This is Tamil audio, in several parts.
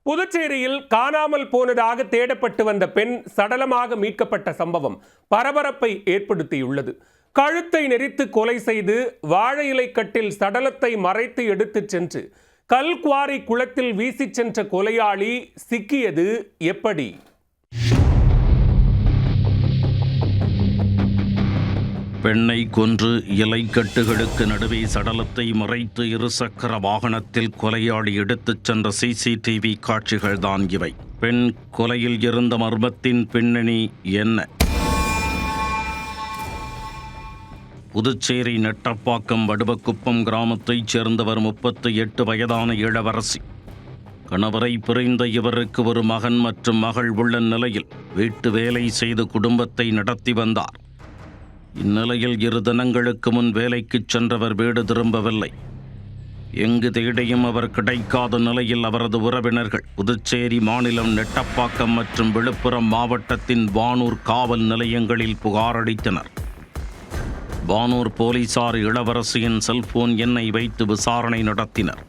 புதுச்சேரியில் காணாமல் போனதாக தேடப்பட்டு வந்த பெண் சடலமாக மீட்கப்பட்ட சம்பவம் பரபரப்பை ஏற்படுத்தியுள்ளது. கழுத்தை நெரித்து கொலை செய்து வாழை இலை கட்டில் சடலத்தை மறைத்து எடுத்துச் சென்று கல்குவாரி குளத்தில் வீசிச் சென்ற கொலையாளி சிக்கியது எப்படி? பெண்ணை கொன்று இலைக்கட்டுகளுக்கு நடுவே சடலத்தை மறைத்து இருசக்கர வாகனத்தில் கொலையாளி எடுத்துச் சென்ற சிசிடிவி காட்சிகள்தான் இவை. பெண் கொலையில் இருந்த மர்மத்தின் பின்னணி என்ன? புதுச்சேரி நெட்டப்பாக்கம் வடுவக்குப்பம் கிராமத்தைச் சேர்ந்தவர் 38 வயதான இளவரசி. கணவரை பிரிந்த இவருக்கு ஒரு மகன் மற்றும் மகள் உள்ள நிலையில் வீட்டு வேலை செய்து குடும்பத்தை நடத்தி வந்தார். இந்நிலையில் 2 தினங்களுக்கு முன் வேலைக்கு சென்றவர் வீடு திரும்பவில்லை. எங்கு தேடியும் அவர் கிடைக்காத நிலையில் அவரது உறவினர்கள் புதுச்சேரி மாநிலம் நெட்டப்பாக்கம் மற்றும் விழுப்புரம் மாவட்டத்தின் வானூர் காவல் நிலையங்களில் புகார் அளித்தனர். வானூர் போலீசார் இளவரசியின் செல்போன் எண்ணை வைத்து விசாரணை நடத்தினர்.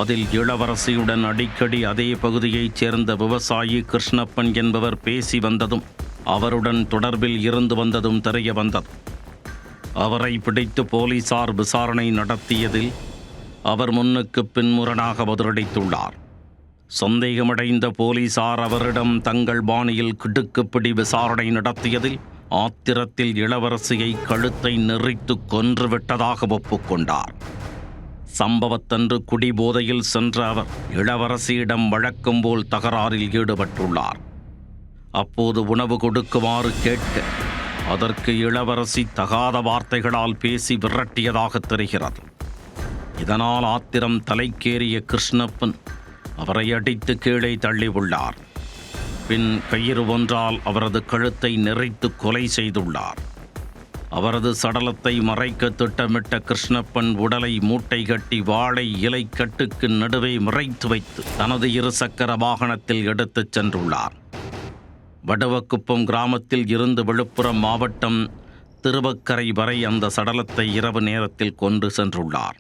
அதில் இளவரசியுடன் அடிக்கடி அதே பகுதியைச் சேர்ந்த விவசாயி கிருஷ்ணப்பன் என்பவர் பேசி வந்ததும் அவருடன் தொடர்பில் இருந்து வந்ததும் தெரிய வந்தது. அவரை பிடித்து போலீசார் விசாரணை நடத்தியதில் அவர் முன்னுக்கு பின்முரணாக பதிலளித்துள்ளார். சந்தேகமடைந்த போலீசார் அவரிடம் தங்கள் பாணியில் கிடுக்குப்பிடி விசாரணை நடத்தியதில் ஆத்திரத்தில் இளவரசியை கழுத்தை நெரித்து கொன்றுவிட்டதாக ஒப்புக்கொண்டார். சம்பவத்தன்று குடிபோதையில் சென்ற அவர் இளவரசியிடம் வழக்கம் போல் தகராறில் ஈடுபட்டுள்ளார். அப்போது உணவு கொடுக்குமாறு கேட்க அதற்கு இளவரசி தகாத வார்த்தைகளால் பேசி விரட்டியதாக தெரிகிறது. இதனால் ஆத்திரம் தலைக்கேறிய கிருஷ்ணப்பன் அவரை அடித்து கீழே தள்ளியுள்ளார். பின் கயிறு ஒன்றால் அவரது கழுத்தை நெரித்து கொலை செய்துள்ளார். அவரது சடலத்தை மறைக்க திட்டமிட்ட கிருஷ்ணப்பன் உடலை மூட்டை கட்டி வாழை இலை கட்டுக்கு நடுவே மறைத்து வைத்து தனது இருசக்கர வாகனத்தில் எடுத்துச் சென்றுள்ளார். வடுவக்குப்பம் கிராமத்தில் இருந்து விழுப்புரம் மாவட்டம் திருவக்கரை வரை அந்த சடலத்தை இரவு நேரத்தில் கொண்டு சென்றுள்ளார்.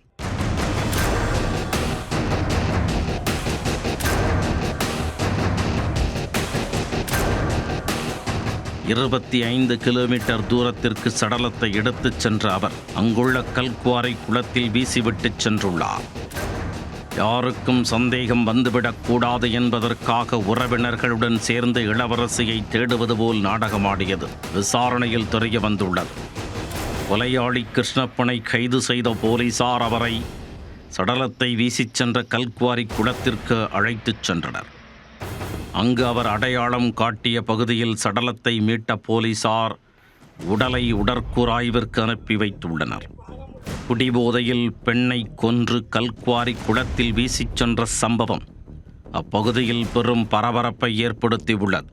"25 கிலோமீட்டர் தூரத்திற்கு சடலத்தை எடுத்துச் சென்ற அவர் அங்குள்ள கல்குவாரி குளத்தில் வீசிவிட்டுச் சென்றுள்ளார். யாருக்கும் சந்தேகம் வந்துவிடக்கூடாது என்பதற்காக உறவினர்களுடன் சேர்ந்து இளவரசியை தேடுவது போல் நாடகமாடியது விசாரணையில் தெரிய வந்துள்ளது. கொலையாளி கிருஷ்ணப்பனை கைது செய்த போலீசார் அவரை சடலத்தை வீசிச் சென்ற கல்குவாரி குளத்திற்கு அழைத்துச் சென்றனர். அங்கு அவர் அடையாளம் காட்டிய பகுதியில் சடலத்தை மீட்ட போலீசார் உடலை உடற்கூறாய்விற்கு அனுப்பி வைத்துள்ளனர். குடிபோதையில் பெண்ணை கொன்று கல்குவாரி குளத்தில் வீசிச் சென்ற சம்பவம் அப்பகுதியில் பெரும் பரபரப்பை ஏற்படுத்தியுள்ளது.